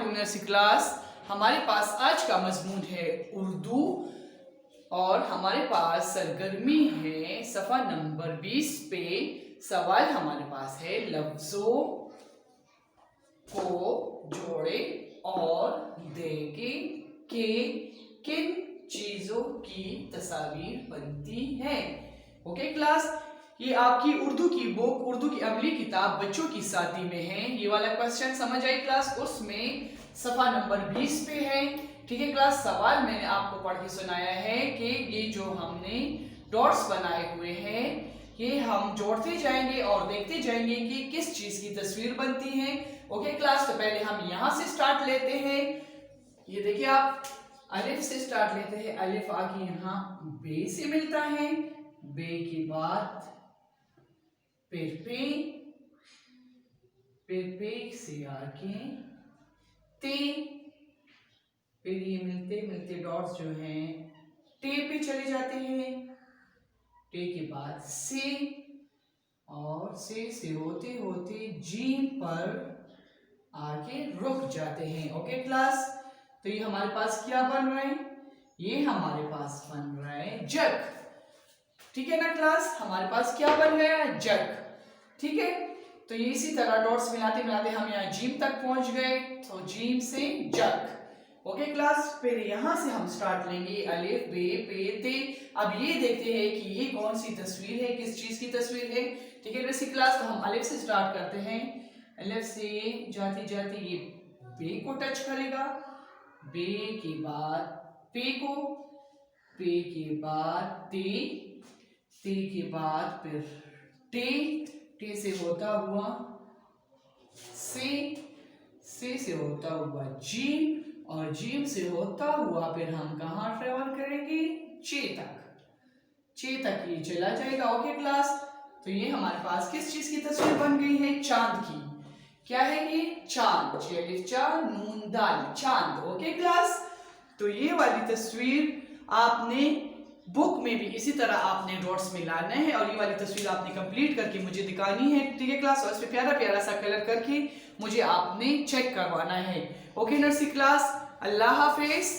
वालेकुम nursery class. हमारे पास आज का मजमून है उर्दू और हमारे पास सरगर्मी है सफ़ा नंबर 20 पे। सवाल हमारे पास है लफ्ज़ों को जोड़े और देखें कि किन चीज़ों की तस्वीर बनती है। ओके क्लास, ये आपकी उर्दू की बुक, उर्दू की अमली किताब बच्चों की साथी में है। ये वाला क्वेश्चन समझ आई क्लास, उसमें सफ़ा नंबर 20 पे है। ठीक है क्लास, सवाल मैंने आपको पढ़ के सुनाया है कि ये जो हमने डॉट्स बनाए हुए हैं ये हम जोड़ते जाएंगे और देखते जाएंगे कि किस चीज़ की तस्वीर बनती है। ओके क्लास, तो पहले हम यहाँ से स्टार्ट लेते हैं। ये देखिए आप अलिफ से स्टार्ट लेते हैं। अलिफ आगे यहाँ बे से मिलता है, बे के बाद फिर पे से आगे ते, फिर ये मिलते मिलते डॉट्स जो हैं टे पे चले जाते हैं, टे के बाद से, और से होते होते जीम पर आगे रुक जाते हैं। ओके क्लास, तो ये हमारे पास क्या बन रहा है? ये हमारे पास बन रहा है जग। ठीक है ना क्लास, हमारे पास क्या बन गया? जग। ठीक है, तो ये इसी तरह डॉट्स मिलाते मिलाते हम यहाँ जीम तक पहुंच गए, तो जीम से जग। ओके क्लास, फिर यहाँ से हम स्टार्ट लेंगे अलिफ बे पे ते। अब ये देखते हैं कि ये कौन सी तस्वीर है, किस चीज की तस्वीर है। ठीक है वैसी क्लास, तो हम अलिफ से स्टार्ट करते हैं। अलिफ से जाते जाते ये बे को टच करेगा, बे के बाद पे को, पे के बाद ते, ते के बाद फिर टे, टे से होता हुआ से होता हुआ जीम, और जीम से होता हुआ फिर हम कहाँ ट्रेवल करेंगे? चे तक, चे तक ये चला जाएगा। ओके क्लास, तो ये हमारे पास किस चीज की तस्वीर बन गई है? चांद की। क्या है ये? चांद। चा नून दाल, चांद। ओके क्लास, तो ये वाली तस्वीर आपने बुक में भी इसी तरह आपने डॉट्स में लाना है और ये वाली तस्वीर आपने कंप्लीट करके मुझे दिखानी है। ठीक है क्लास, और इस पे प्यारा प्यारा सा कलर करके मुझे आपने चेक करवाना है। ओके नर्सरी क्लास, अल्लाह हाफिज।